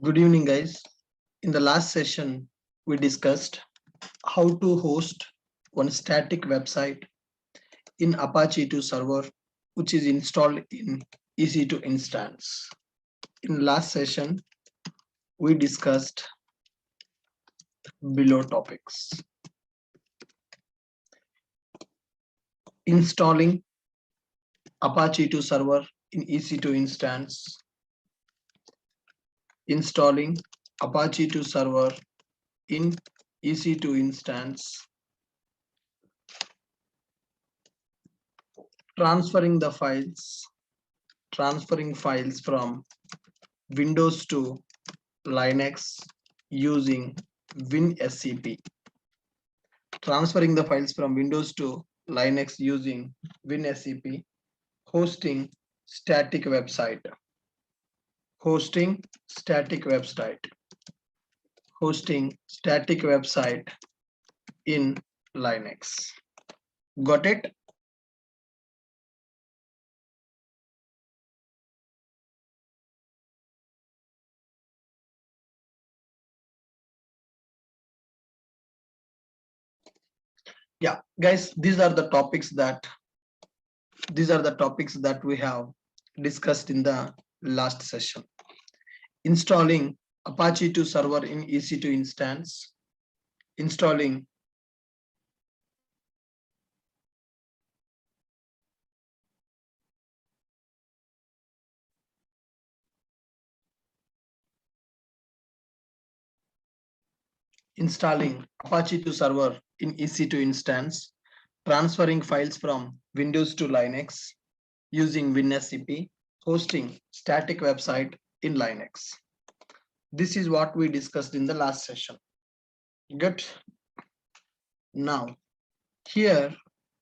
Good evening, guys. In the last session, we discussed how to host one static website in Apache 2 server, which is installed in EC2 instance. In last session, we discussed below topics: installing Apache 2 server in EC2 instance, installing Apache 2 server in EC2 instance, transferring files from Windows to Linux using WinSCP. Transferring the files from Windows to Linux using WinSCP. Hosting static website. Hosting static website. Hosting static website in Linux. Got it? Yeah, guys, these are the topics that we have discussed in the last session. Installing Apache 2 server in EC2 instance, installing Apache 2 server in EC2 instance, transferring files from Windows to Linux using WinSCP, hosting static website in Linux. This is what we discussed in the last session. Good. Now, here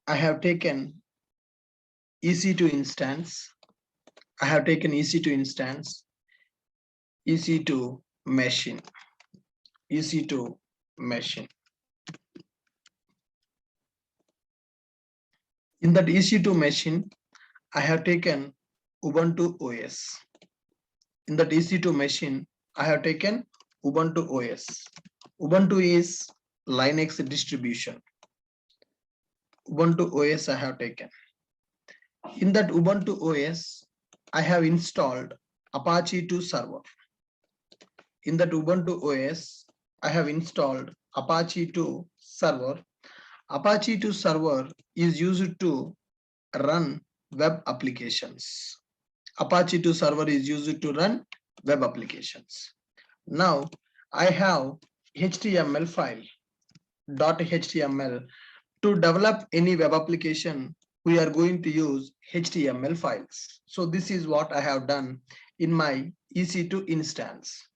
I have taken EC2 instance. I have taken EC2 instance, EC2 machine, EC2 machine. In that EC2 machine, I have taken Ubuntu OS. In that EC2 machine, I have taken Ubuntu OS. Ubuntu is Linux distribution. Ubuntu OS I have taken. In that Ubuntu OS, I have installed Apache 2 server. In that Ubuntu OS, I have installed Apache 2 server. Apache 2 server is used to run web applications. Apache 2 server is used to run web applications. Now I have HTML file, .html. To develop any web application, we are going to use HTML files. So this is what I have done in my EC2 instance.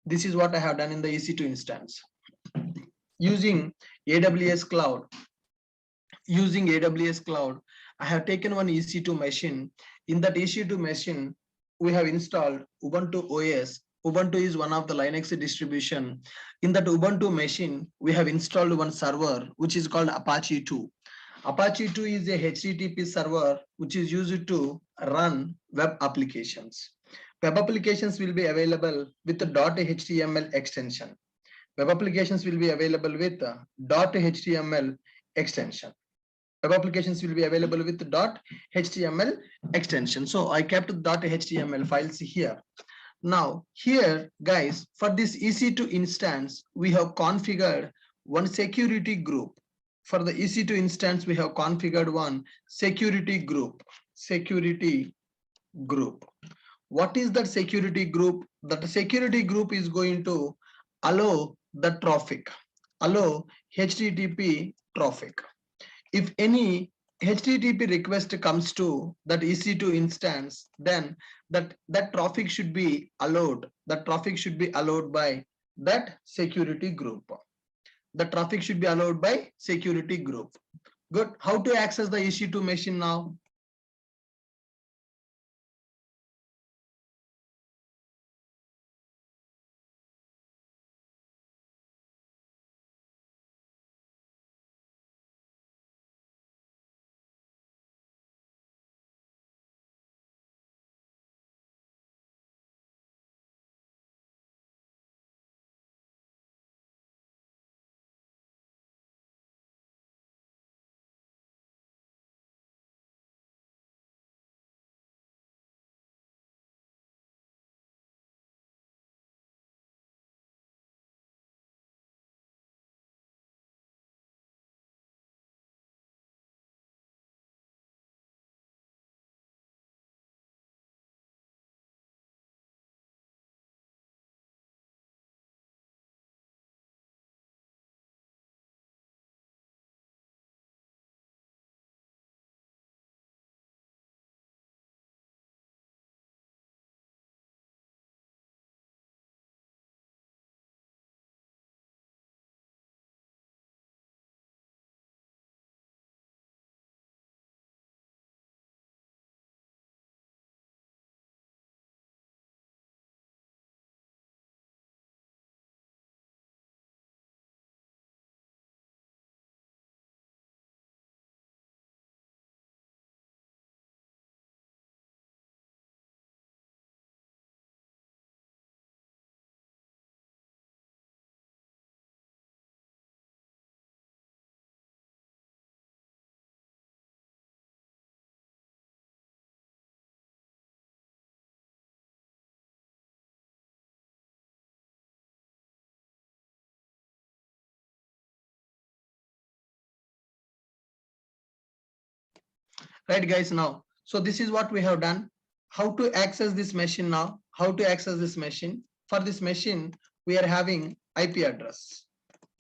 This is what I have done in the EC2 instance. Using AWS Cloud, I have taken one EC2 machine. In that EC2 machine, we have installed Ubuntu OS. Ubuntu is one of the Linux distribution. In that Ubuntu machine, we have installed one server, which is called Apache 2. Apache 2 is a HTTP server, which is used to run web applications. Web applications will be available with the .html extension. Web applications will be available with .html extension. Web applications will be available with .html extension. So I kept .html files here. Now here, guys, for this EC2 instance, we have configured one security group. For the EC2 instance, we have configured one security group. What is that security group? That security group is going to allow the traffic, allow HTTP traffic. If any HTTP request comes to that EC2 instance, then that traffic should be allowed. That traffic should be allowed by that security group. The traffic should be allowed by security group. Good. How to access the EC2 machine now? Right, guys, now. So this is what we have done. How to access this machine now? How to access this machine? For this machine, we are having IP address.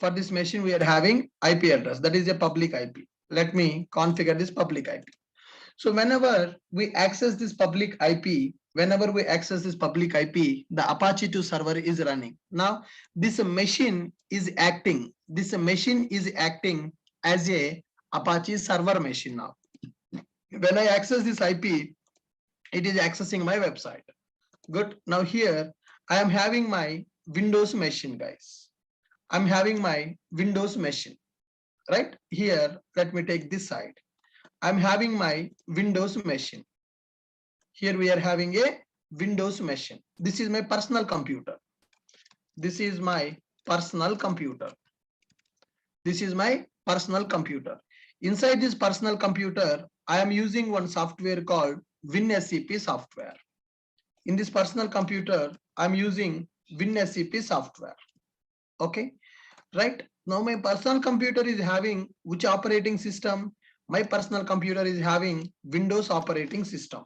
For this machine, we are having IP address. That is a public IP. Let me configure this public IP. So whenever we access this public IP, the Apache 2 server is running. Now, this machine is acting as a Apache server machine now. When I access this IP, it is accessing my website. Good. Now here, I am having my Windows machine, guys. I'm having my Windows machine, right? Here, let me take this side. I'm having my Windows machine. Here we are having a Windows machine. This is my personal computer. This is my personal computer. This is my personal computer. Inside this personal computer, I am using one software called WinSCP software. In this personal computer, I'm using WinSCP software. Okay, right? Now my personal computer is having which operating system? My personal computer is having Windows operating system.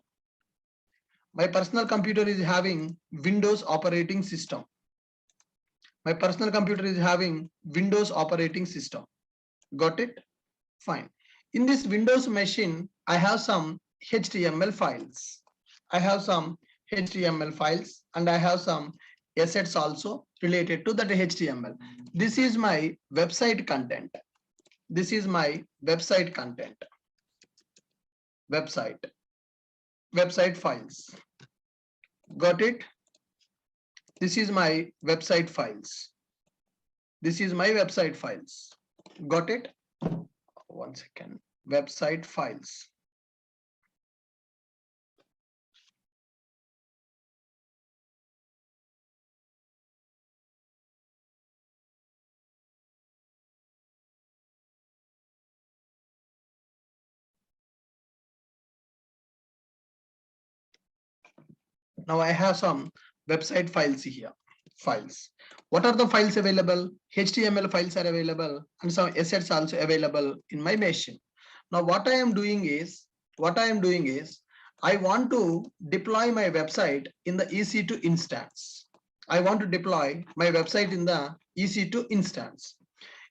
My personal computer is having Windows operating system. My personal computer is having Windows operating system. Got it? Fine. In this Windows machine, I have some HTML files. I have some HTML files and I have some assets also related to that HTML. This is my website content. This is my website content. Website files. Got it? This is my website files. This is my website files. Got it? One second. Website files. Now I have some website files here. Files. What are the files available? HTML files are available and some assets also available in my machine. Now what I am doing is I want to deploy my website in the EC2 instance. I want to deploy my website in the EC2 instance.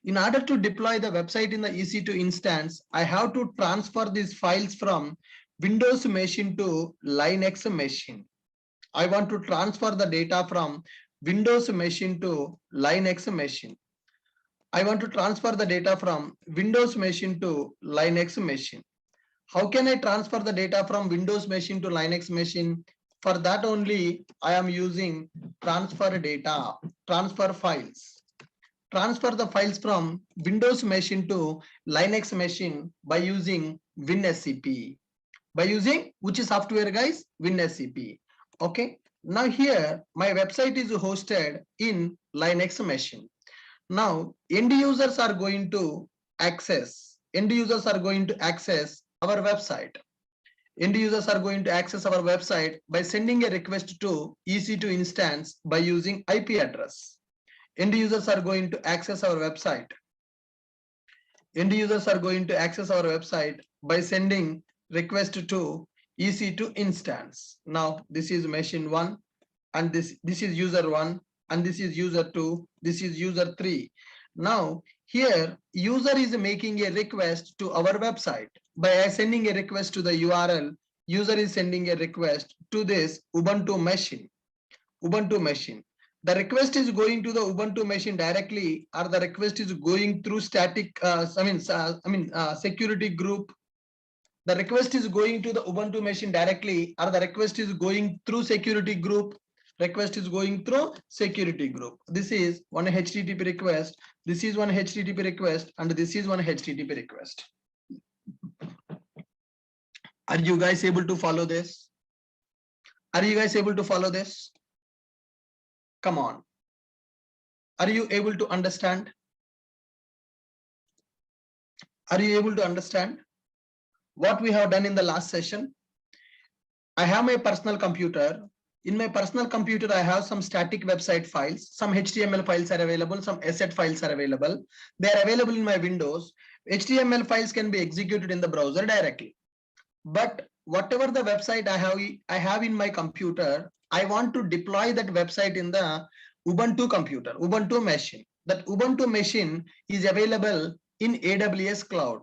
In order to deploy the website in the EC2 instance, I have to transfer these files from Windows machine to Linux machine. I want to transfer the data from Windows machine to Linux machine. I want to transfer the data from Windows machine to Linux machine. How can I transfer the data from Windows machine to Linux machine? For that only, I am using transfer data, transfer files. Transfer the files from Windows machine to Linux machine by using WinSCP. By using which software, guys? WinSCP. Okay. Now here, my website is hosted in Linux machine. Now, end users are going to access our website. End users are going to access our website by sending a request to EC2 instance by using IP address. End users are going to access our website. End users are going to access our website by sending request to EC2 instance. Now, this is machine 1 and this is user 1 and this is user 2, this is user 3. Now, here user is making a request to our website by sending a request to the URL. User is sending a request to this Ubuntu machine. The request is going to the Ubuntu machine directly, or the request is going through static, security group. The request is going to the Ubuntu machine directly, or the request is going through security group. Request is going through security group. This is one HTTP request. This is one HTTP request, and this is one HTTP request. Are you guys able to follow this? Are you guys able to follow this? Come on. Are you able to understand? Are you able to understand what we have done in the last session? I have my personal computer. In my personal computer, I have some static website files. Some HTML files are available. Some asset files are available. They are available in my Windows. HTML files can be executed in the browser directly. but whatever the website I have in my computer, I want to deploy that website in the Ubuntu computer, Ubuntu machine. That Ubuntu machine is available in AWS cloud.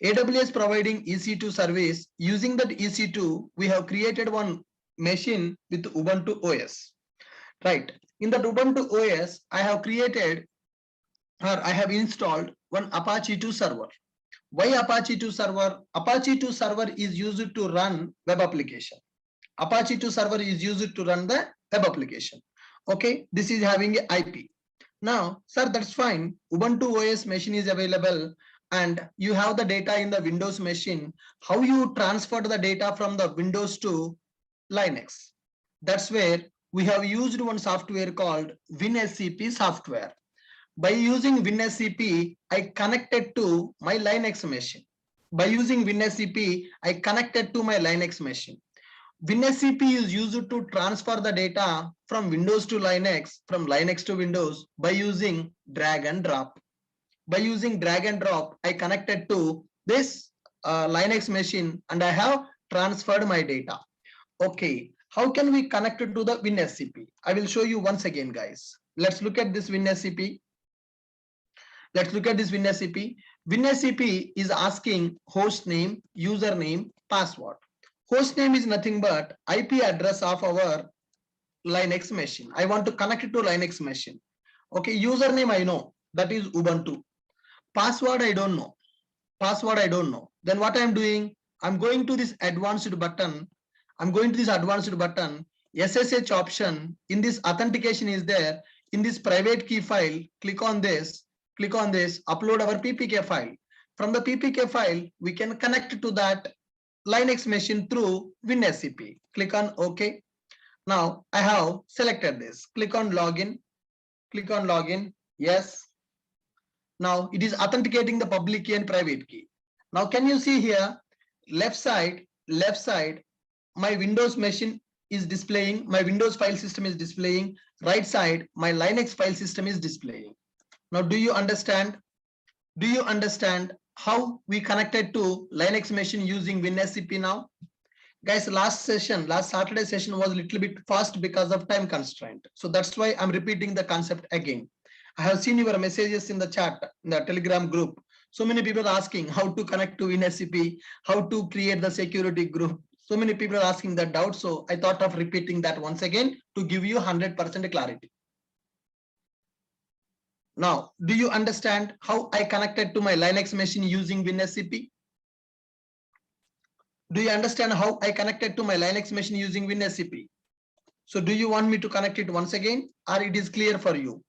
AWS providing EC2 service. Using that EC2, we have created one machine with Ubuntu OS. Right. In that Ubuntu OS, I have created or I have installed one Apache 2 server. Why Apache 2 server? Apache 2 server is used to run web application. Apache 2 server is used to run the web application. Okay, this is having a IP. Now, sir, that's fine. Ubuntu OS machine is available and you have the data in the Windows machine. How you transfer the data from the Windows to Linux? That's where we have used one software called WinSCP software. By using WinSCP, I connected to my Linux machine. By using WinSCP, I connected to my Linux machine. WinSCP is used to transfer the data from Windows to Linux, from Linux to Windows by using drag and drop. By using drag and drop, I connected to this Linux machine and I have transferred my data. Okay, how can we connect it to the WinSCP? I will show you once again, guys. Let's look at this WinSCP. Let's look at this WinSCP. WinSCP is asking host name, username, password. Host name is nothing but IP address of our Linux machine. I want to connect it to Linux machine. Okay, username I know, that is Ubuntu. Password I don't know. Password I don't know. Then what I'm doing? I'm going to this advanced button. I'm going to this advanced button. SSH option in this authentication is there. In this private key file, click on this, upload our PPK file. From the PPK file, we can connect to that Linux machine through WinSCP. Click on OK. Now I have selected this. Click on login. Click on login. Yes. Now it is authenticating the public key and private key. Now can you see here, left side, my Windows machine is displaying, my Windows file system is displaying, right side, my Linux file system is displaying. Now, do you understand? Do you understand how we connected to Linux machine using WinSCP now? Guys, last Saturday session was a little bit fast because of time constraint. So that's why I'm repeating the concept again. I have seen your messages in the chat, in the Telegram group. So many people are asking how to connect to WinSCP, how to create the security group. So many people are asking that doubt. So I thought of repeating that once again to give you 100% clarity. Now, do you understand how I connected to my Linux machine using WinSCP? Do you understand how I connected to my Linux machine using WinSCP? So do you want me to connect it once again or it is clear for you?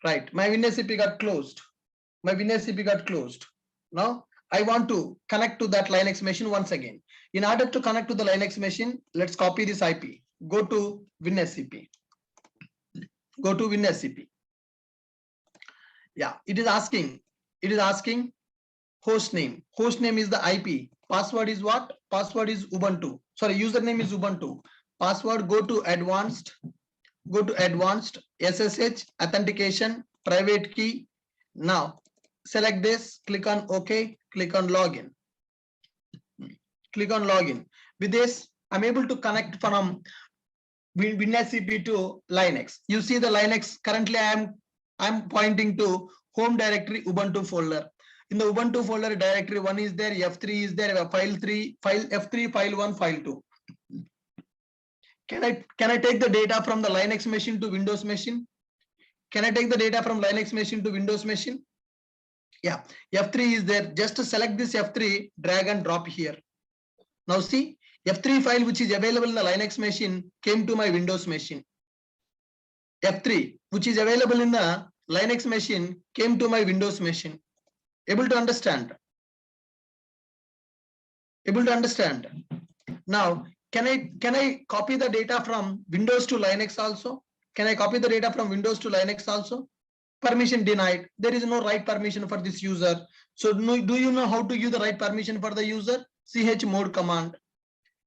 Right, my WinSCP got closed. My WinSCP got closed. Now I want to connect to that Linux machine once again. In order to connect to the Linux machine, let's copy this IP. Go to WinSCP. Go to WinSCP. Yeah, it is asking host name. Host name is the IP. Password is what? Password is Ubuntu. Sorry, username is Ubuntu. Password, go to advanced SSH authentication, private key. Now select this, click on OK, click on login. Click on login. With this, I'm able to connect from WinSCP to Linux. You see the Linux, currently I'm pointing to home directory Ubuntu folder. In the Ubuntu folder directory, one is there, F3 is there, file 3, file F3, file 1, file 2. Can I take the data from the Linux machine to Windows machine? Can I take the data from Linux machine to Windows machine? Yeah, F3 is there. Just to select this F3, drag and drop here. Now see, F3 file which is available in the Linux machine came to my Windows machine. F3 which is available in the Linux machine came to my Windows machine. Able to understand? Able to understand? Now, can I copy the data from Windows to Linux also? Can I copy the data from Windows to Linux also? Permission denied. There is no right permission for this user. So do you know how to give the right permission for the user? chmod command.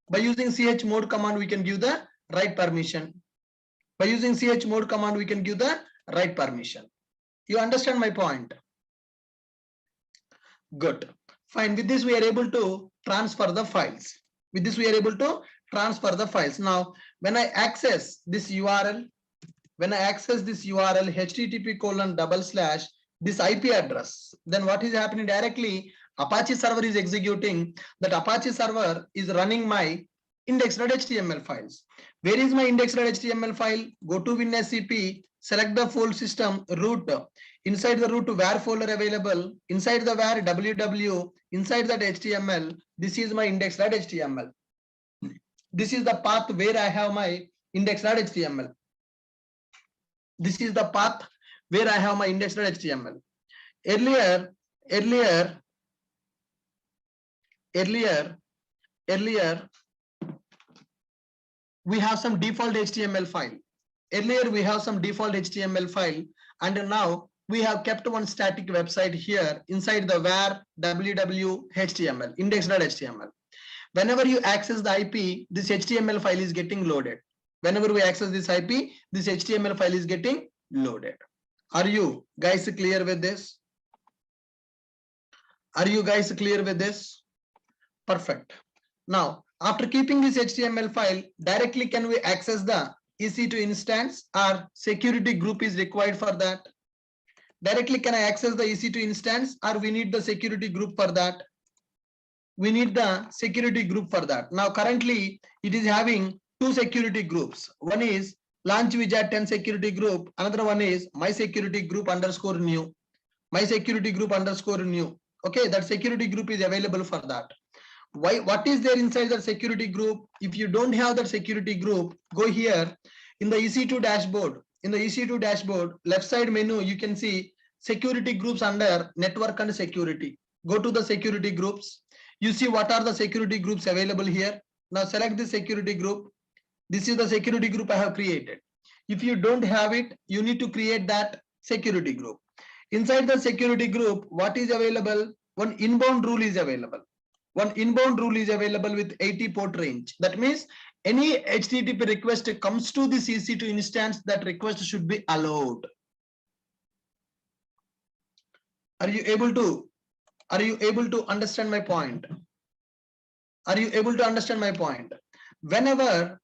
By using chmod command, we can give the right permission. By using chmod command, we can give the right permission. You understand my point? Good. Fine. With this, we are able to transfer the files. With this, we are able to transfer the files. Now, when I access this URL, http:// this IP address, then what is happening directly? Apache server is executing. That Apache server is running my index.html files. Where is my index.html file? Go to WinSCP, select the full system root. Inside the root, where folder available? Inside the where www, inside that HTML, this is my index.html. This is the path where I have my index.html. This is the path where I have my index.html. Earlier, we have some default HTML file. Earlier, we have some default HTML file, and now we have kept one static website here inside the where www HTML, index.html. Whenever you access the IP, this HTML file is getting loaded. Whenever we access this IP, this HTML file is getting loaded. Are you guys clear with this? Are you guys clear with this? Perfect. Now, after keeping this HTML file, directly can we access the EC2 instance, or security group is required for that? Directly can I access the EC2 instance, or we need the security group for that? We need the security group for that. Now, currently, it is having two security groups. One is launch wizard 10 security group. Another one is my security group underscore new. My security group underscore new. Okay, that security group is available for that. Why? What is there inside the security group? If you don't have that security group, go here in the EC2 dashboard. In the EC2 dashboard, left side menu, you can see security groups under network and security. Go to the security groups. You see what are the security groups available here. Now select the security group. This is the security group I have created. If you don't have it, you need to create that security group. Inside the security group, what is available? One inbound rule is available. One inbound rule is available with 80 port range. That means any HTTP request comes to this EC2 instance, that request should be allowed. Are you able to understand my point? Are you able to understand my point? Whenever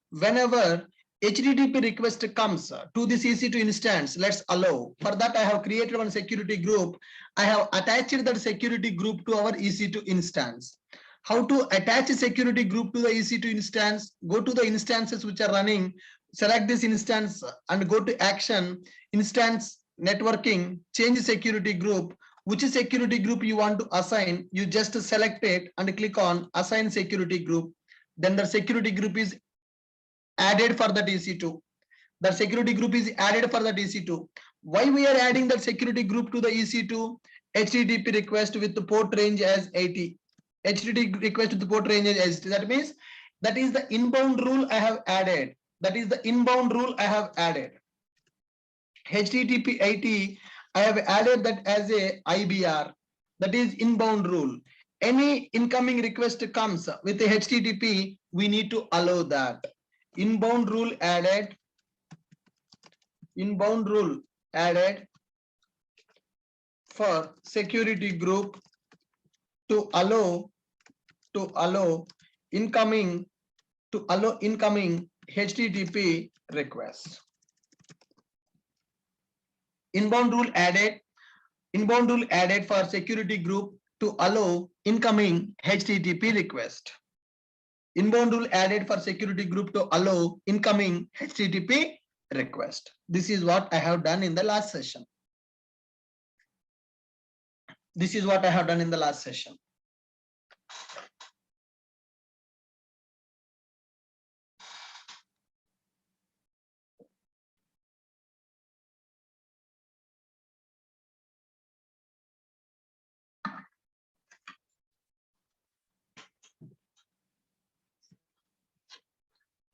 HTTP request comes to this EC2 instance, let's allow. For that, I have created one security group. I have attached that security group to our EC2 instance. How to attach a security group to the EC2 instance? Go to the instances which are running, select this instance and go to action, instance networking, change security group. Which security group you want to assign, you just select it and click on assign security group. Then the security group is added for the EC2. The security group is added for the EC2. Why we are adding that security group to the EC2? HTTP request with the port range as 80. HTTP request with the port range as 80. That means that is the inbound rule I have added. That is the inbound rule I have added. HTTP 80, I have added that as a IBR. That is inbound rule. Any incoming request comes with the HTTP, we need to allow that. Inbound rule added. Inbound rule added for security group to allow incoming HTTP requests. Inbound rule added for security group to allow incoming HTTP request. Inbound rule added for security group to allow incoming HTTP request. This is what I have done in the last session. This is what I have done in the last session.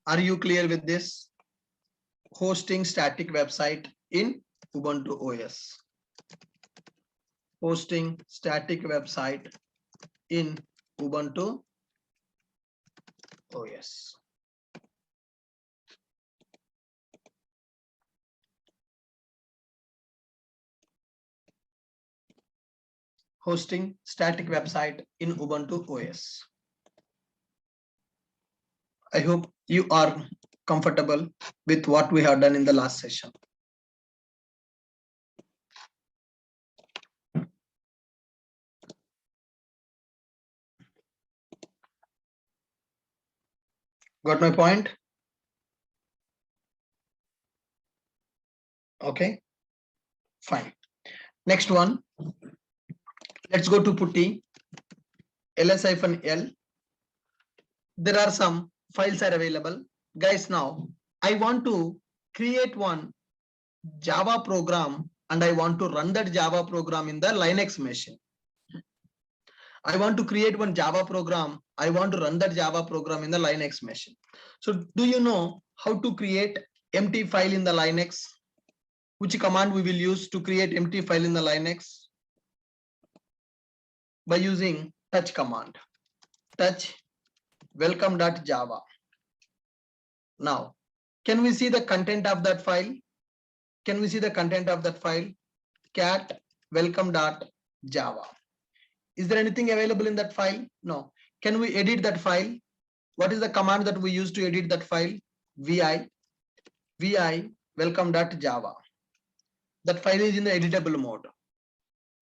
Are you clear with this? Hosting static website in Ubuntu OS. Hosting static website in Ubuntu OS. hosting static website in Ubuntu OS. I hope you are comfortable with what we have done in the last session. Got my point? Okay, fine. Next one, let's go to putty ls-l. There are some files are available. Guys, now I want to create one Java program and I want to run that Java program in the Linux machine. I want to create one Java program. I want to run that Java program in the Linux machine. So do you know how to create empty file in the Linux? Which command we will use to create empty file in the Linux? By using touch command. Touch welcome.java. Now, can we see the content of that file? Can we see the content of that file? Cat welcome.java. Is there anything available in that file? No. Can we edit that file? What is the command that we use to edit that file? vi welcome.java. That file is in the editable mode.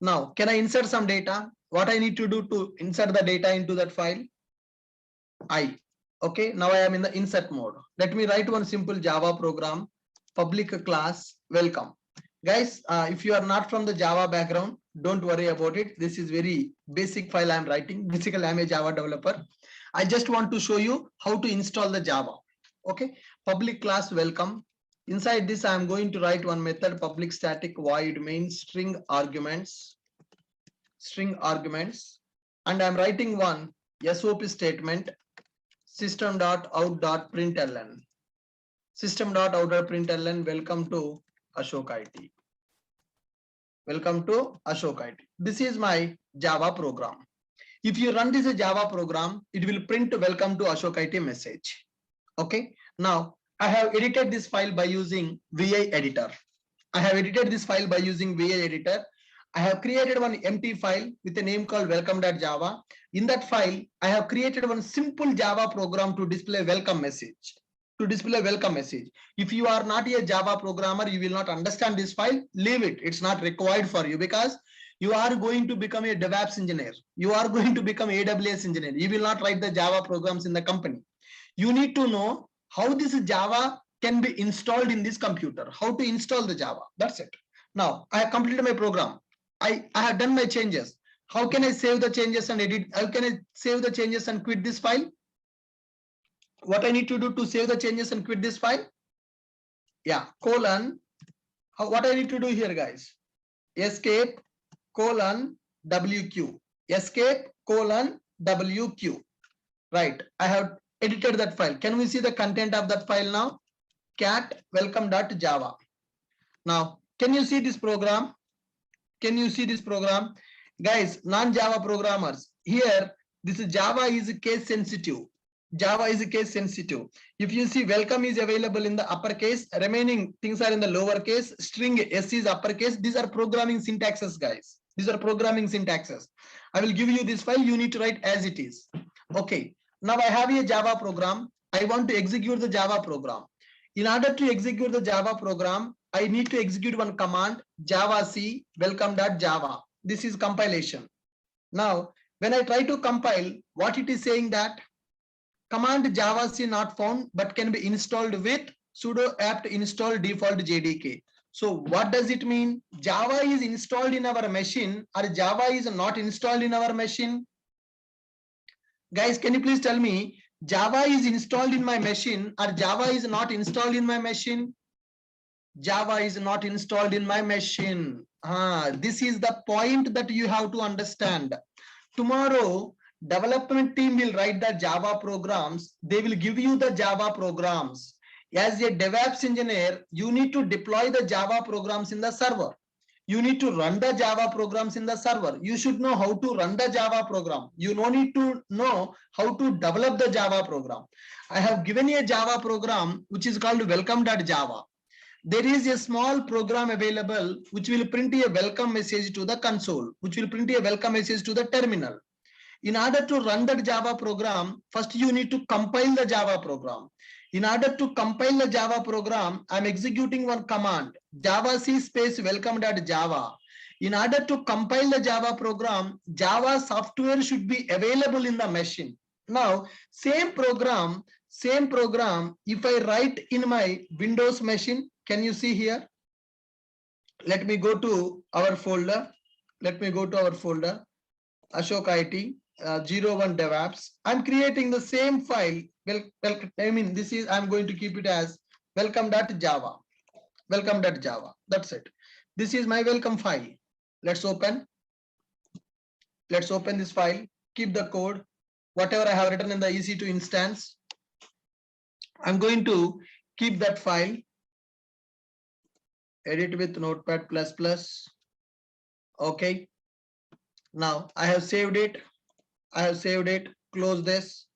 Now, can I insert some data? What I need to do to insert the data into that file? Okay, now I am in the insert mode. Let me write one simple Java program, public class welcome. Guys, if you are not from the Java background, don't worry about it. This is very basic file I am writing. Basically, I am a Java developer. I just want to show you how to install the Java. Okay, public class welcome. Inside this, I am going to write one method, public static void main string arguments, and I am writing one SOP statement, system.out.println. System.out.println, welcome to Ashok IT. Welcome to Ashok IT. This is my Java program. If you run this Java program, it will print welcome to Ashok IT message. Okay. Now I have edited this file by using VI editor. I have created one empty file with a name called welcome.java. In that file, I have created one simple Java program to display welcome message. If you are not a Java programmer, you will not understand this file. Leave it. It's not required for you because you are going to become a DevOps engineer. You are going to become AWS engineer. You will not write the Java programs in the company. You need to know how this Java can be installed in this computer, how to install the Java. That's it. Now, I have completed my program. I have done my changes. How can I save the changes and edit? How can I save the changes and quit this file? What I need to do to save the changes and quit this file? Yeah, colon. What I need to do here, guys? Escape colon WQ. Escape colon WQ. Right. I have edited that file. Can we see the content of that file now? Cat welcome.java. Now, can you see this program? Can you see this program? Guys, non-Java programmers, here, this Java is case sensitive. Java is case sensitive. If you see welcome is available in the uppercase, remaining things are in the lowercase, string S is uppercase. These are programming syntaxes, guys. These are programming syntaxes. I will give you this file. You need to write as it is. Okay. Now I have a Java program. I want to execute the Java program. In order to execute the Java program, I need to execute one command, javac welcome.java. This is compilation. Now, when I try to compile, what it is saying that command javac not found, but can be installed with sudo apt install default JDK. So what does it mean? Java is installed in our machine or Java is not installed in our machine? Guys, can you please tell me, Java is installed in my machine or Java is not installed in my machine? Java is not installed in my machine. This is the point that you have to understand. Tomorrow, development team will write the Java programs. They will give you the Java programs. As a DevOps engineer, you need to deploy the Java programs in the server. You need to run the Java programs in the server. You should know how to run the Java program. You don't need to know how to develop the Java program. I have given you a Java program which is called welcome.java. there is a small program available which will print a welcome message to the console, which will print a welcome message to the terminal. In order to run that Java program, first you need to compile the Java program. In order to compile the Java program, I'm executing one command, javac space welcome.java. In order to compile the Java program, Java software should be available in the machine. Now, same program, if I write in my Windows machine, can you see here? Let me go to our folder. Ashok IT 01 DevOps. I'm creating the same file. Well, I mean, this is, I'm going to keep it as welcome.java. That's it. This is my welcome file. Let's open this file. Keep the code. Whatever I have written in the EC2 instance, I'm going to keep that file. Edit with Notepad++. Okay. Now I have saved it. Close this.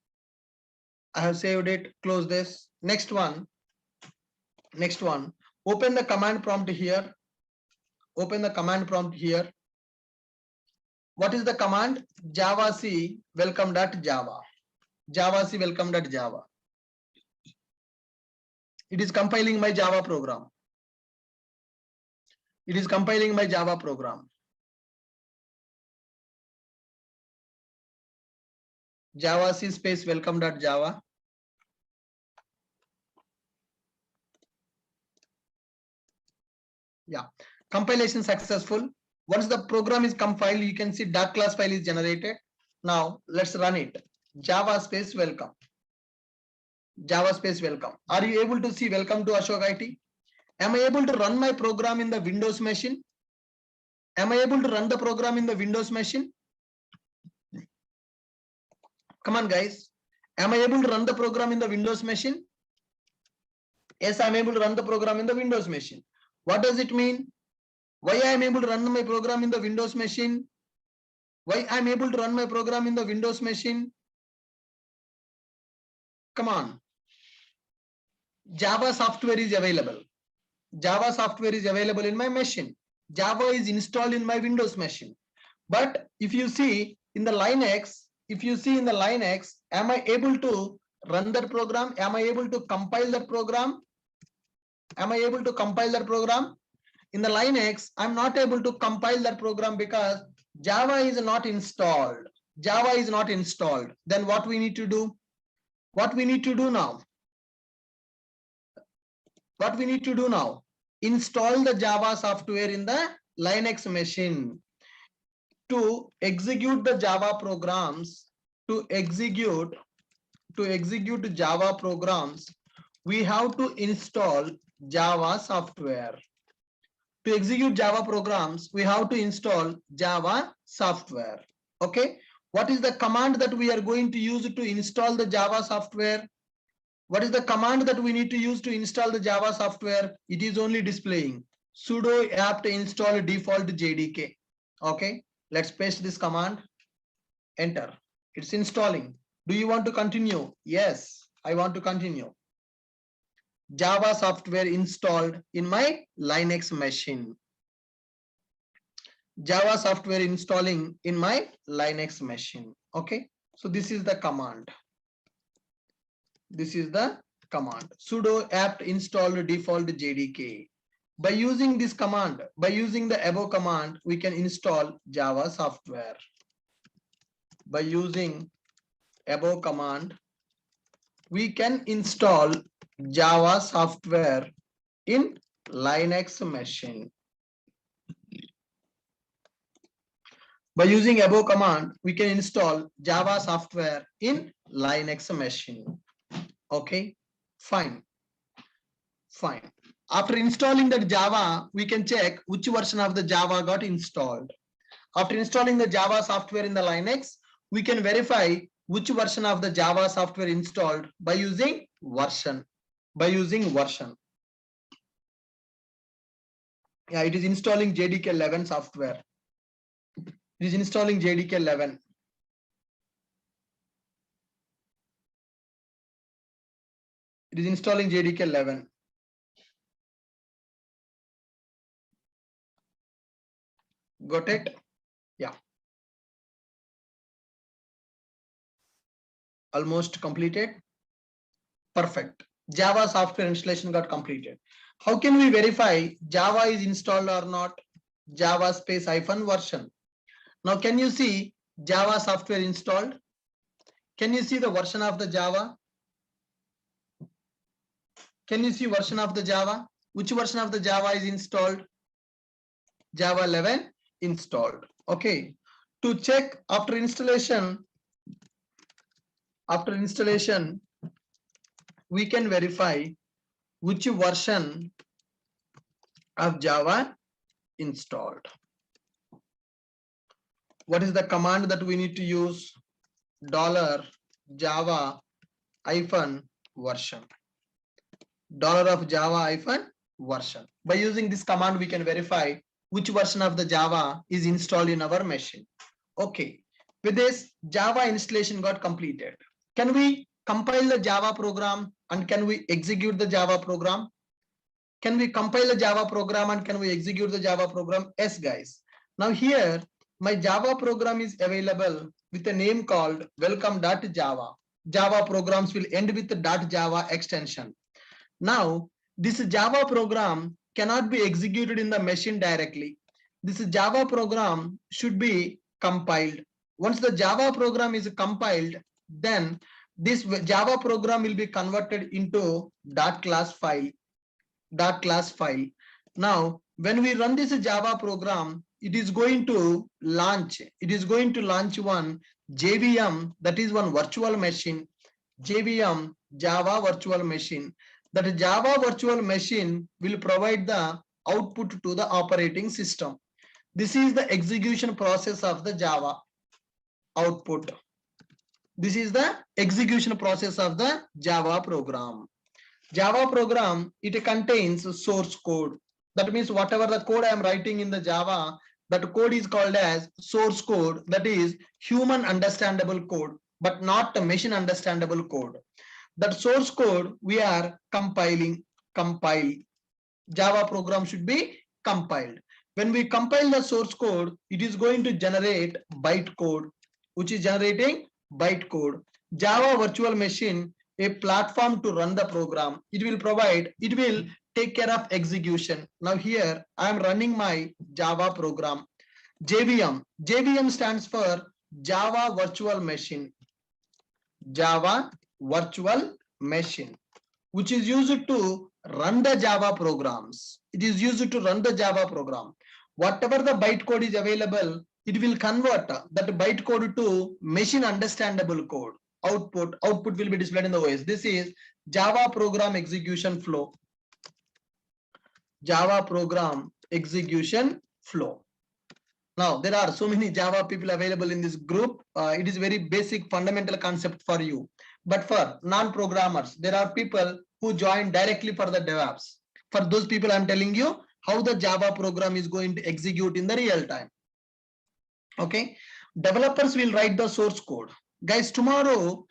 Close this. Next one. Open the command prompt here. What is the command? Javac welcome.java. It is compiling my Java program. Javac space welcome.java. Yeah, compilation successful. Once the program is compiled, you can see .class file is generated. Now let's run it. Java space welcome. Are you able to see welcome to Ashok IT? Am I able to run my program in the Windows machine? Am I able to run the program in the Windows machine? Come on, guys. Am I able to run the program in the Windows machine? Yes, I'm able to run the program in the Windows machine. What does it mean? Why I am able to run my program in the Windows machine? Come on. Java software is available. In my machine. Java is installed in my Windows machine. But if you see in the Linux, am I able to run that program? Am I able to compile that program? In the Linux, I'm not able to compile that program because Java is not installed. Then what we need to do? Install the Java software in the Linux machine. To execute the Java programs, Java programs, we have to install Java software. To execute Java programs, we have to install Java software. Okay. What is the command that we are going to use to install the Java software? What is the command that we need to use to install the Java software? It is only displaying sudo apt install default JDK. Okay. Let's paste this command. Enter. It's installing. Do you want to continue? Yes, I want to continue. Java software installed in my Linux machine. Java software installing in my Linux machine. Okay. So this is the command. Sudo apt install default JDK. By using this command, by using the above command, we can install Java software. By using above command, we can install Java software in Linux machine. By using above command, we can install Java software in Linux machine. Okay, fine. After installing the Java, we can check which version of the Java got installed. After installing the Java software in the Linux, we can verify which version of the Java software installed by using version. Yeah, it is installing JDK 11 software. It is installing JDK 11. It is installing JDK 11. Got it? Yeah. Almost completed. Perfect. Java software installation got completed. How can we verify Java is installed or not? Java space hyphen version. Now, can you see Java software installed? Can you see the version of the Java? Can you see version of the Java? Which version of the Java is installed? Java 11 installed. Okay. To check after installation, we can verify which version of Java installed. What is the command that we need to use? $Java hyphen version. $of Java hyphen version. By using this command, we can verify which version of the Java is installed in our machine. Okay. With this, Java installation got completed. Can we compile the Java program and can we execute the Java program? Can we compile the Java program and can we execute the Java program? Yes, guys. Now here, my Java program is available with a name called welcome.java. Java programs will end with the .java extension. Now, this Java program cannot be executed in the machine directly. This Java program should be compiled. Once the Java program is compiled, then this Java program will be converted into .class file. Now, when we run this Java program, it is going to launch one JVM, that is one virtual machine, JVM, Java virtual machine. That Java virtual machine will provide the output to the operating system. This is the execution process of the Java output. This is the execution process of the Java program. Java program, it contains source code. That means whatever the code I am writing in the Java, that code is called as source code. That is human understandable code, but not the machine understandable code. That source code we are compiling. Java program should be compiled. When we compile the source code, it is going to generate bytecode, which is generating bytecode. Java virtual machine, a platform to run the program. It will take care of execution. Now here I am running my Java program. JVM. JVM stands for Java Virtual Machine. Java Virtual Machine, which is used to run the Java programs. It is used to run the Java program. Whatever the bytecode is available, it will convert that bytecode to machine understandable code. Output will be displayed in the OS. This is Java program execution flow. Java program execution flow. Now, there are so many Java people available in this group. It is very basic fundamental concept for you. But for non-programmers, there are people who join directly for the DevOps. For those people, I'm telling you how the Java program is going to execute in the real time. Okay. Developers will write the source code. Guys, tomorrow,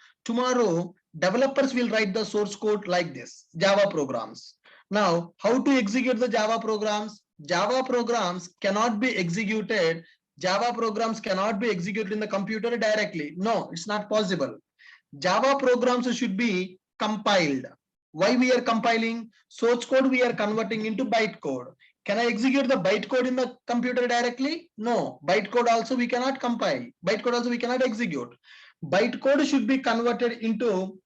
developers will write the source code like this, Java programs. Now, how to execute the Java programs? Java programs cannot be executed. Java programs cannot be executed in the computer directly. No, it's not possible. Java programs should be compiled. Why we are compiling? Source code we are converting into bytecode. Can I execute the bytecode in the computer directly? No, bytecode also we cannot compile. Bytecode also we cannot execute. Bytecode should be converted into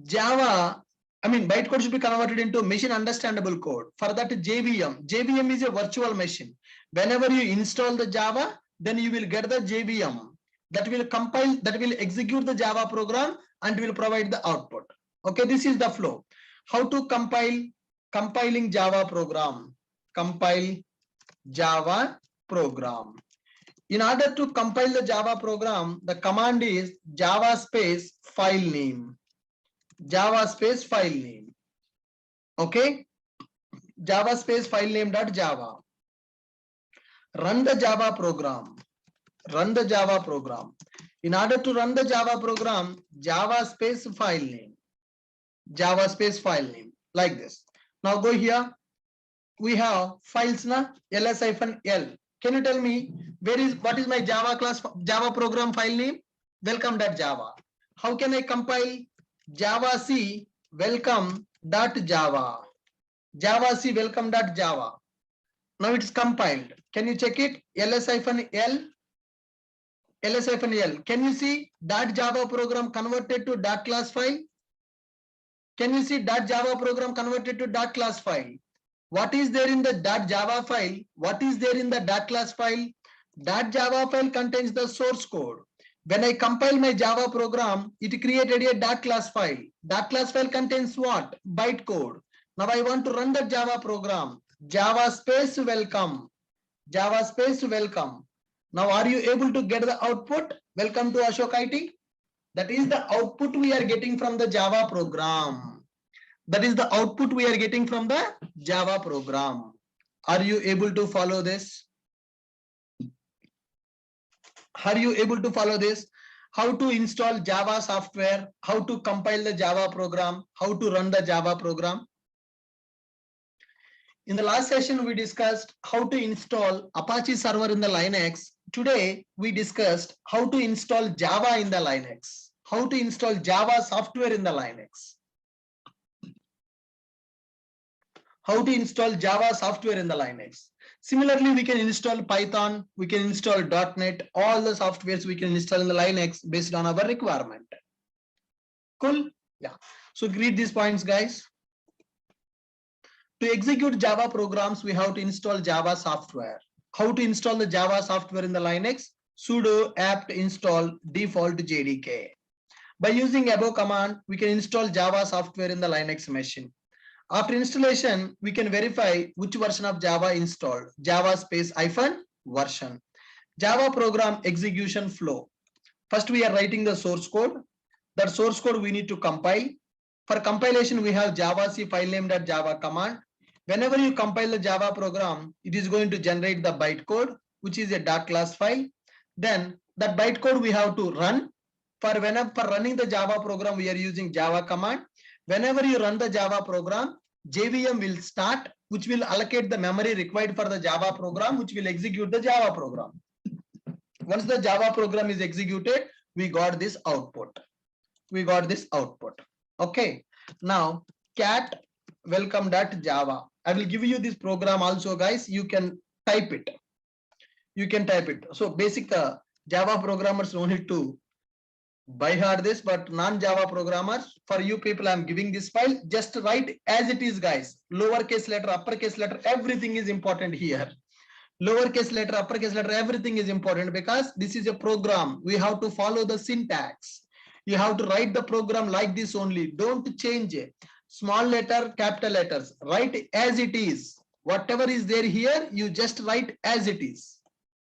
Java. I mean, bytecode should be converted into machine understandable code. For that, JVM is a virtual machine. Whenever you install the Java, then you will get the JVM that will compile, that will execute the Java program and will provide the output. Okay, this is the flow. How to compiling Java program? Compile Java program. In order to compile the Java program, the command is Java space file name. Java space file name. Okay. Java space file name dot Java. Run the Java program. Run the Java program. In order to run the Java program, Java space file name. Java space file name like this. Now go here. we have files na ls-l. Can you tell me what is my Java class Java program file name? Welcome.java. How can I compile Java C welcome.java? Java C welcome.java. Now it's compiled. Can you check it? ls-l. ls-l. Can you see that Java program converted to dot class file? Can you see that Java program converted to dot class file? What is there in the dot Java file? What is there in the dot class file? That Java file contains the source code. When I compile my Java program, it created a dot class file. Dot class file contains what? Bytecode. Now I want to run the Java program. Java space welcome. Java space welcome. Now are you able to get the output? Welcome to Ashok IT. That is the output we are getting from the Java program. That is the output we are getting from the Java program. Are you able to follow this? Are you able to follow this? How to install Java software, how to compile the Java program, how to run the Java program. In the last session, we discussed how to install Apache server in the Linux. Today, we discussed how to install Java in the Linux, how to install Java software in the Linux. How to install Java software in the Linux. Similarly, we can install Python, we can install .NET, all the softwares we can install in the Linux based on our requirement. Cool? Yeah. So read these points, guys. To execute Java programs, we have to install Java software. How to install the Java software in the Linux? Sudo apt install default JDK. By using above command, we can install Java software in the Linux machine. After installation, we can verify which version of Java installed. Java space -version. Java program execution flow. First, we are writing the source code. That source code we need to compile. For compilation, we have Java C filename.java command. Whenever you compile the Java program, it is going to generate the bytecode, which is a dot class file. Then that bytecode we have to run. For running the Java program, we are using Java command. Whenever you run the Java program, JVM will start, which will allocate the memory required for the Java program, which will execute the Java program. Once the Java program is executed, we got this output. We got this output. Okay. Now, cat welcome.java. I will give you this program also, guys. You can type it. You can type it. So basic Java programmers don't need to by heart this, but non-Java programmers, for you people, I'm giving this file. Just write as it is, guys. Lowercase letter, uppercase letter, everything is important here. Lowercase letter, uppercase letter, everything is important because this is a program. We have to follow the syntax. You have to write the program like this only. Don't change it. Small letter, capital letters. Write as it is. Whatever is there here, you just write as it is.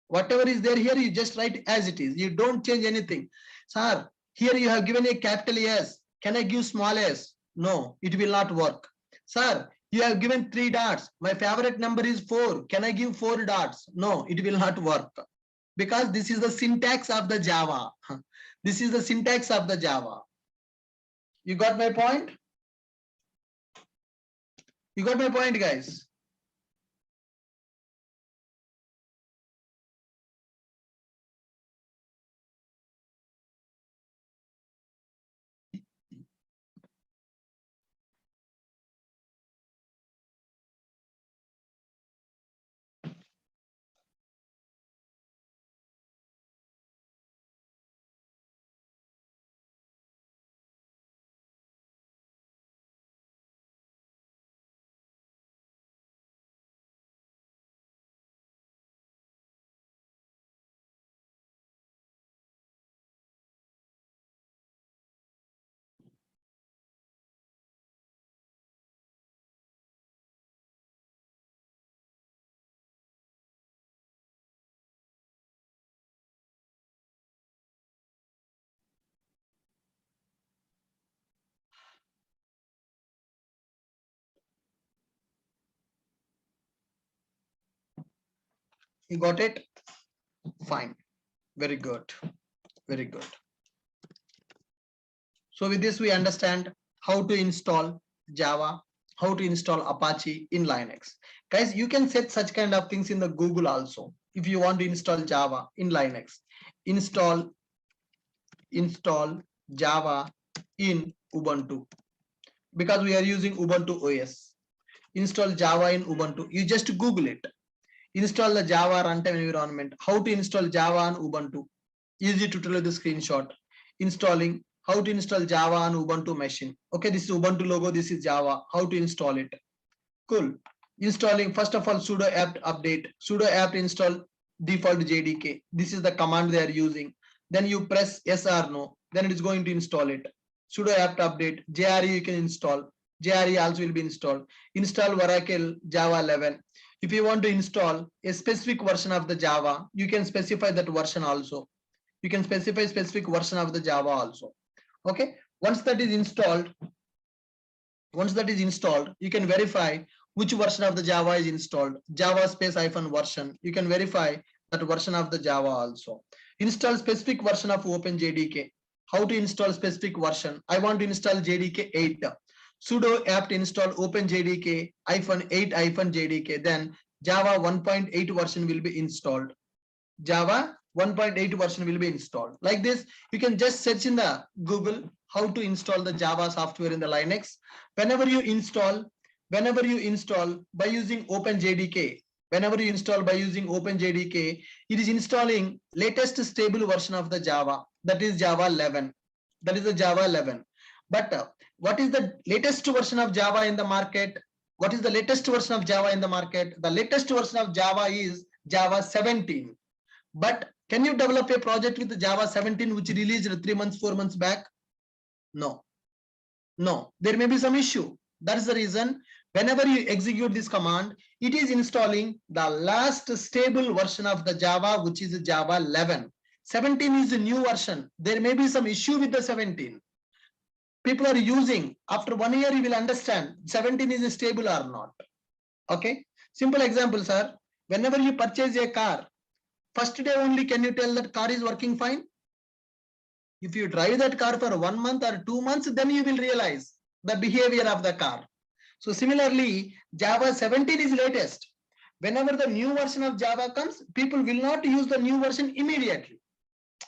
Whatever is there here, you just write as it is. You don't change anything. Sir, here you have given a capital S. Can I give small s? No, it will not work. Sir, you have given 3 dots. My favorite number is 4. Can I give 4 dots? No, it will not work. Because this is the syntax of the Java. This is the syntax of the Java. You got my point? You got my point, guys? You got it? Fine. Very good. Very good. So with this, we understand how to install Java, how to install Apache in Linux. Guys, you can set such kind of things in the Google also. If you want to install Java in Linux, install Java in Ubuntu, because we are using Ubuntu OS. Install Java in Ubuntu. You just Google it. Install the Java runtime environment. How to install Java on Ubuntu. Easy to tell you the screenshot. Installing. How to install Java on Ubuntu machine. Okay, this is Ubuntu logo. This is Java. How to install it. Cool. Installing. First of all, sudo apt update. Sudo apt install default JDK. This is the command they are using. Then you press yes or no. Then it is going to install it. Sudo apt update. JRE you can install. JRE also will be installed. Install Oracle Java 11. If you want to install a specific version of the Java, you can specify that version also. You can specify specific version of the Java also. Okay. Once that is installed, you can verify which version of the Java is installed. Java space hyphen version. You can verify that version of the Java also. Install specific version of OpenJDK. How to install specific version? I want to install JDK 8. Sudo apt install OpenJDK -8-JDK. Then Java 1.8 version will be installed. Java 1.8 version will be installed. Like this, you can just search in the Google how to install the Java software in the Linux. Whenever you install by using OpenJDK, it is installing latest stable version of the Java. That is Java 11. That is the Java 11. But what is the latest version of Java in the market? What is the latest version of Java in the market? The latest version of Java is Java 17. But can you develop a project with Java 17 which released 3 months, 4 months back? No. There may be some issue. That is the reason whenever you execute this command, it is installing the last stable version of the Java, which is Java 11. 17 is a new version. There may be some issue with the 17. People are using. After 1 year, you will understand 17 is stable or not. Okay. Simple example, sir. Whenever you purchase a car, first day only can you tell that car is working fine? If you drive that car for 1 month or 2 months, then you will realize the behavior of the car. So similarly, Java 17 is latest. Whenever the new version of Java comes, people will not use the new version immediately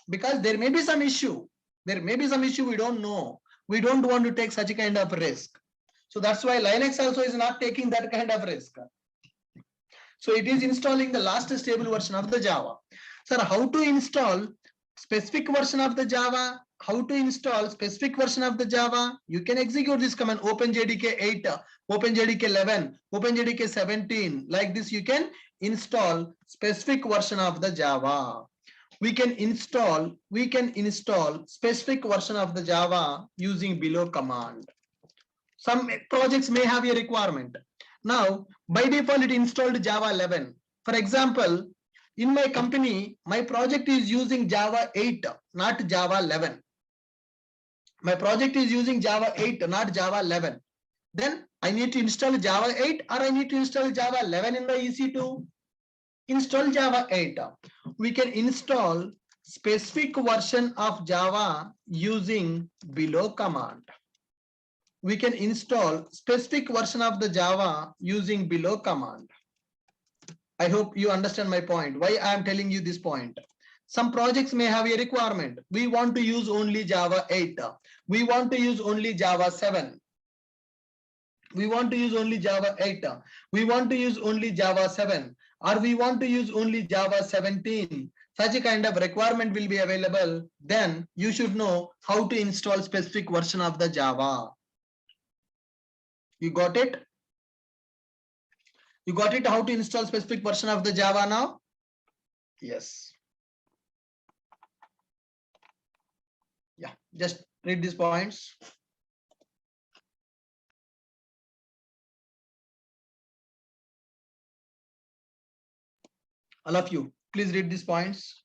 because there may be some issue. We don't know. We don't want to take such a kind of risk. So that's why Linux also is not taking that kind of risk. So it is installing the last stable version of the Java. Sir, how to install specific version of the Java? How to install specific version of the Java? You can execute this command OpenJDK 8, OpenJDK 11, OpenJDK 17. Like this, you can install specific version of the Java. We can install specific version of the Java using below command. Some projects may have a requirement. Now, by default, it installed Java 11. For example, in my company, my project is using Java 8, not Java 11. My project is using Java 8, not Java 11. Then I need to install Java 8 or I need to install Java 11 in the EC2. Install Java 8. We can install specific version of Java using below command. We can install specific version of the Java using below command. I hope you understand my point. Why I am telling you this point. Some projects may have a requirement. We want to use only Java 8. We want to use only Java 7. We want to use only Java 8. We want to use only Java 7. Or we want to use only Java 17. Such a kind of requirement will be available. Then you should know how to install specific version of the Java. You got it? You got it how to install specific version of the Java now? Yes. Yeah, just read these points. All of you, please read these points.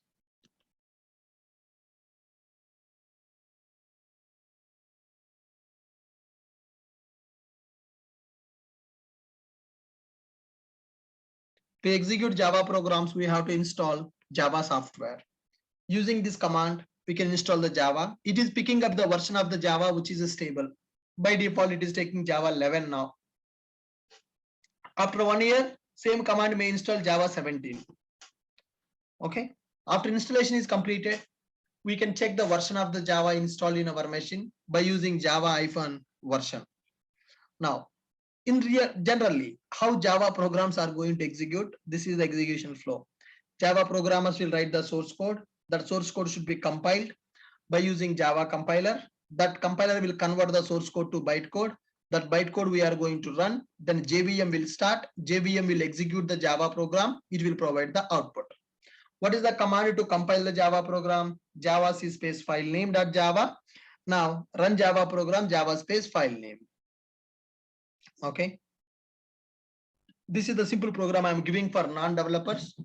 To execute Java programs, we have to install Java software. Using this command, we can install the Java. It is picking up the version of the Java which is stable. By default, it is taking Java 11 now. After 1 year, same command may install Java 17. Okay. After installation is completed, we can check the version of the Java installed in our machine by using Java-version. Now, generally, how Java programs are going to execute, this is the execution flow. Java programmers will write the source code. That source code should be compiled by using Java compiler. That compiler will convert the source code to bytecode. That bytecode we are going to run. Then JVM will start. JVM will execute the Java program. It will provide the output. What is the command to compile the Java program? Java C space file name .java. Now run Java program, Java space file name. Okay. This is the simple program I'm giving for non-developers.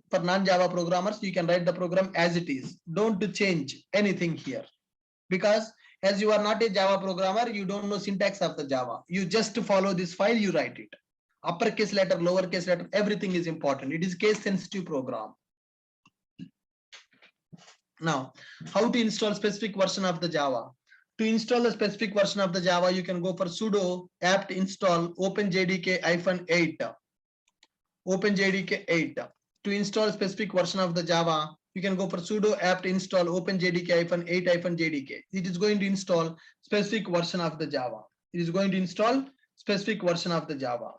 For non-Java programmers, you can write the program as it is. Don't change anything here. Because as you are not a Java programmer, you don't know syntax of the Java. You just follow this file, you write it. Uppercase letter, lowercase letter, everything is important. It is case sensitive program. Now, how to install specific version of the Java? To install the specific version of the Java, you can go for sudo apt install openjdk-8. openjdk-8. To install specific version of the Java, you can go for sudo apt install openjdk-8-jdk. It is going to install specific version of the Java. It is going to install specific version of the Java.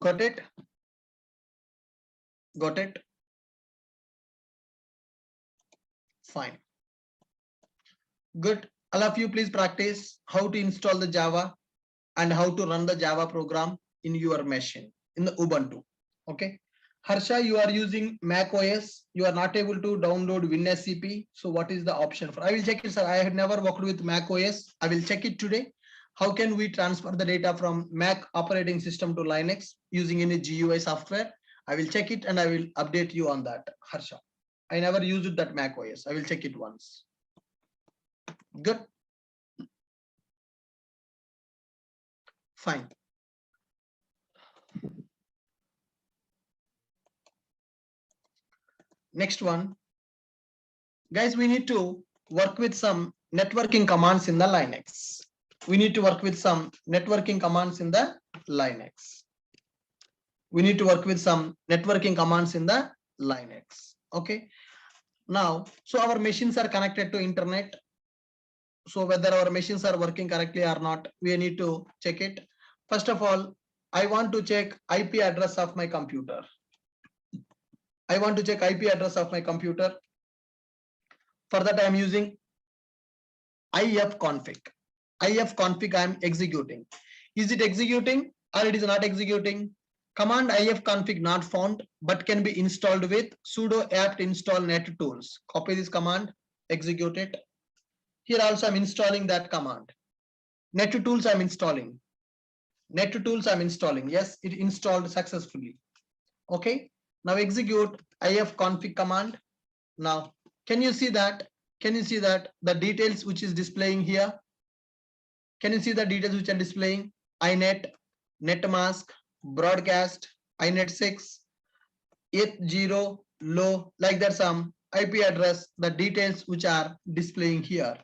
Got it? Got it? Fine. Good. All of you please practice how to install the Java and how to run the Java program in your machine in the Ubuntu. Okay. Harsha, you are using Mac OS. You are not able to download WinSCP. So what is the option for? I will check it, sir. I have never worked with Mac OS. I will check it today. How can we transfer the data from Mac operating system to Linux using any GUI software? I will check it and I will update you on that, Harsha. I never used that Mac OS. I will check it once. Good. Fine. Next one. Guys, we need to work with some networking commands in the Linux. We need to work with some networking commands in the Linux. We need to work with some networking commands in the Linux. Okay. Now, so our machines are connected to internet. So whether our machines are working correctly or not, we need to check it. First of all, I want to check IP address of my computer. I want to check IP address of my computer. For that, I am using ifconfig. ifconfig I am executing. Is it executing or it is not executing? Command ifconfig not found, but can be installed with sudo apt install nettools. Copy this command, execute it. Here also I'm installing that command. Nettools I'm installing. Nettools I'm installing. Yes, it installed successfully. Okay. Now execute ifconfig command. Now, can you see that? Can you see that the details which is displaying here? Can you see the details which are displaying? inet, netmask, broadcast, inet 6, 80, low, like that some IP address, the details which are displaying here.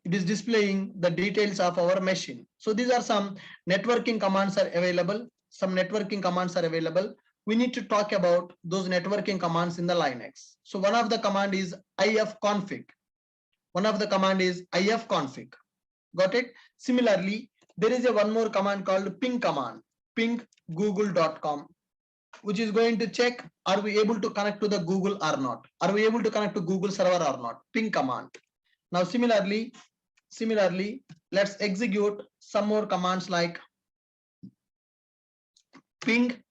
It is displaying the details of our machine. So these are some networking commands are available. Some networking commands are available. We need to talk about those networking commands in the Linux. So one of the command is ifconfig. One of the command is ifconfig. Got it? Similarly, there is a one more command called ping command. Ping google.com, which is going to check, are we able to connect to the Google or not? Are we able to connect to Google server or not? Ping command. Now, similarly, let's execute some more commands like ping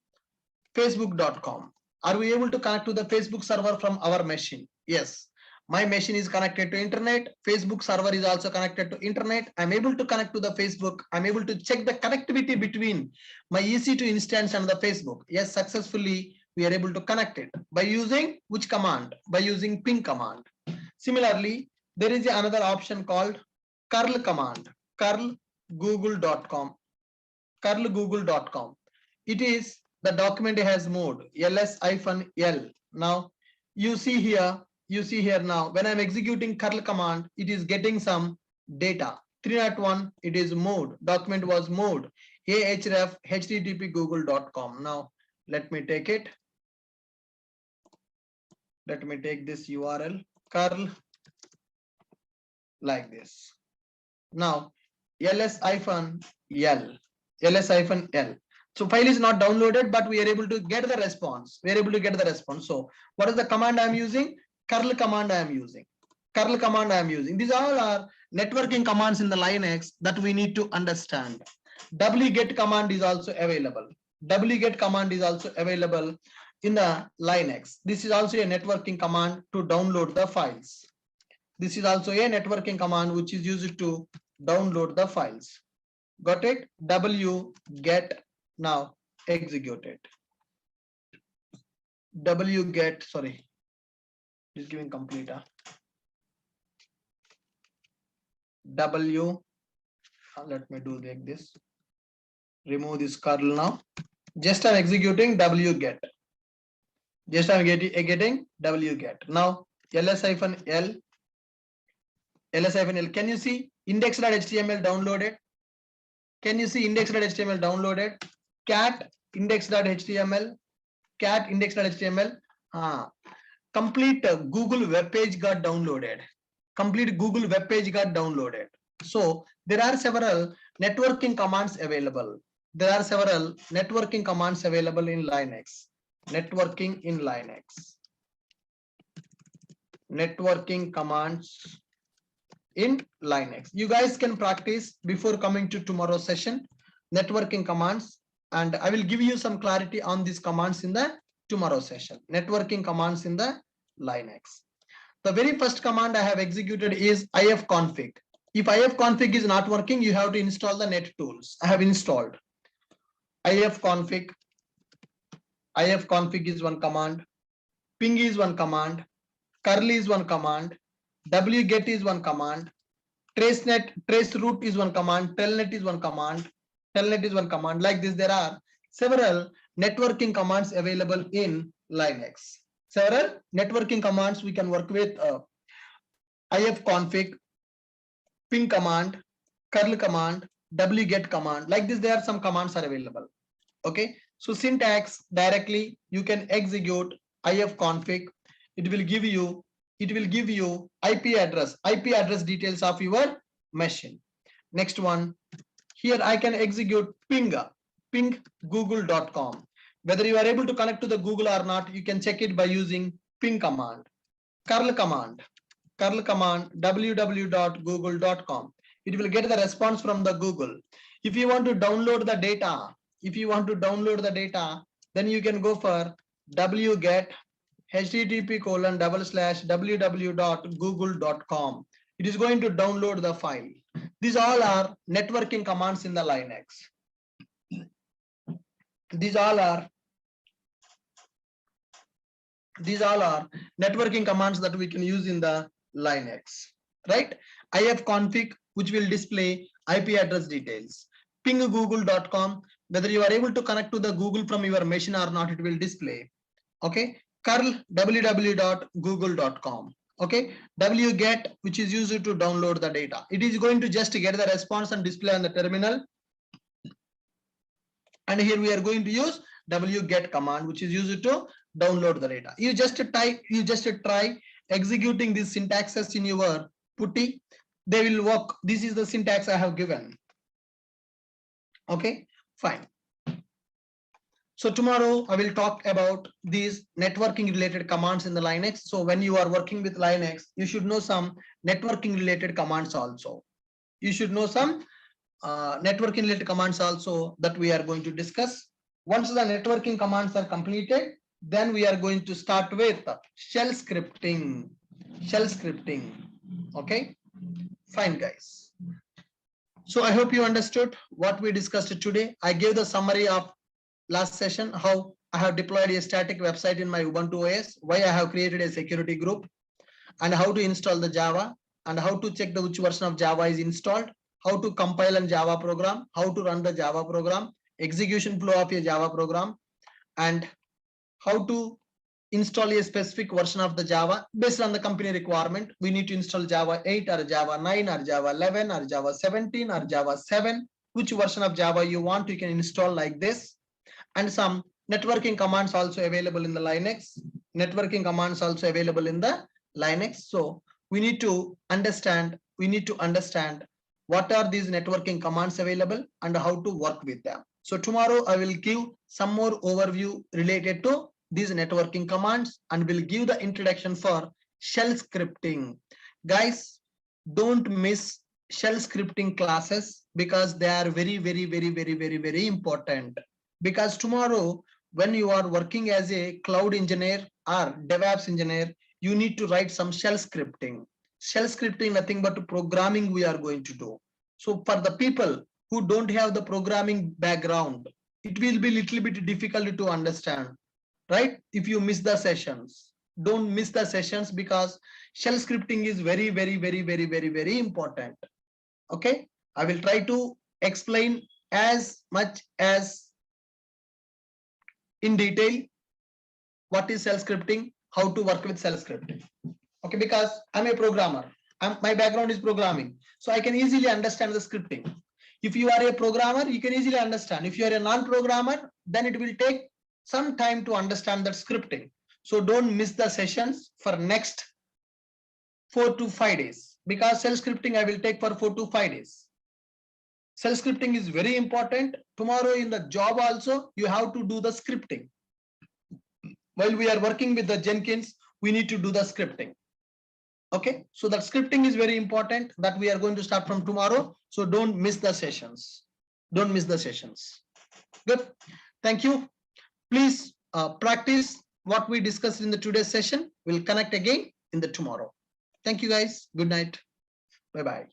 facebook.com. Are we able to connect to the Facebook server from our machine? Yes. My machine is connected to internet. Facebook server is also connected to internet. I'm able to connect to the Facebook. I'm able to check the connectivity between my EC2 instance and the Facebook. Yes, successfully we are able to connect it by using which command? By using ping command. Similarly, there is another option called curl command. Curl google.com. Curl google.com. It is the document has mode ls-l. Now you see here now when I'm executing curl command, it is getting some data. 301, it is moved. Document was moved. ahref http google.com. Now let me take it. Let me take this URL curl like this. Now ls-l. So file is not downloaded, but we are able to get the response. We are able to get the response. So what is the command I am using? Curl command I am using. Curl command I am using. These all are networking commands in the Linux that we need to understand. wget command is also available. wget command is also available in the Linux. This is also a networking command to download the files. This is also a networking command which is used to download the files. Got it? wget. Now execute it. wget, sorry, is giving complete. Let me do like this. Remove this curl now. Just I'm executing wget. Just I'm getting wget. Now ls-l. ls-l. Can you see index.html downloaded? Can you see index.html downloaded? Cat index.html. Cat index.html. Complete Google web page got downloaded. Complete Google web page got downloaded. So there are several networking commands available. There are several networking commands available in Linux. Networking in Linux. Networking commands in Linux. You guys can practice before coming to tomorrow's session. Networking commands, and I will give you some clarity on these commands in the tomorrow session. Networking commands in the Linux. The very first command I have executed is ifconfig. If ifconfig is not working, you have to install the net tools. I have installed ifconfig. Ifconfig is one command. Ping is one command. Curl is one command. wget is one command. Traceroute is one command. Telnet is one command. Telnet is one command. Like this, there are several networking commands available in Linux. Several networking commands we can work with. Ifconfig, ping command, curl command, wget command. Like this, there are some commands are available. Okay. So syntax directly you can execute ifconfig. It will give you IP address details of your machine. Next one, here I can execute ping google.com. Whether you are able to connect to the Google or not, you can check it by using ping command. Curl command www.google.com. It will get the response from the Google. If you want to download the data, then you can go for wget http://www.google.com. It is going to download the file. These all are networking commands in the Linux. These all are networking commands that we can use in the Linux, right? ifconfig, which will display IP address details. Ping google.com, whether you are able to connect to the Google from your machine or not, it will display. Okay. Curl www.google.com. Okay. wget, which is used to download the data. It is going to just get the response and display on the terminal. And here we are going to use wget command, which is used to download the data. You just try executing these syntaxes in your putty. They will work. This is the syntax I have given. Okay, fine. So tomorrow I will talk about these networking related commands in the Linux. So when you are working with Linux, you should know some networking related commands also. You should know some networking related commands also that we are going to discuss. Once the networking commands are completed, then we are going to start with shell scripting. Okay, fine guys. So I hope you understood what we discussed today. I gave the summary of last session, how I have deployed a static website in my Ubuntu OS, why I have created a security group, and how to install the Java, and how to check which version of Java is installed, how to compile a Java program, how to run the Java program, execution flow of a Java program, and how to install a specific version of the Java based on the company requirement. We need to install Java 8 or Java 9 or Java 11 or Java 17 or Java 7. Which version of Java you want, you can install like this. And some networking commands also available in the Linux. Networking commands also available in the Linux. So we need to understand what are these networking commands available and how to work with them. So tomorrow I will give some more overview related to these networking commands and will give the introduction for shell scripting. Guys, don't miss shell scripting classes because they are very important. Because tomorrow when you are working as a cloud engineer or DevOps engineer, you need to write some shell scripting. Shell scripting, nothing but programming we are going to do. So for the people who don't have the programming background, it will be little bit difficult to understand, right? If you miss the sessions, don't miss the sessions because shell scripting is very important. Okay, I will try to explain as much as in detail what is shell scripting, how to work with shell scripting. Okay, because I'm a programmer, my background is programming, so I can easily understand the scripting. If you are a programmer, you can easily understand. If you are a non-programmer, then it will take some time to understand that scripting. So don't miss the sessions for next 4 to 5 days, because shell scripting I will take for 4 to 5 days. Shell scripting is very important. Tomorrow in the job also, you have to do the scripting. While we are working with the Jenkins, we need to do the scripting. Okay, so that scripting is very important, that we are going to start from tomorrow. So don't miss the sessions. Don't miss the sessions. Good. Thank you. Please practice what we discussed in the today's session. We'll connect again in the tomorrow. Thank you guys. Good night. Bye-bye.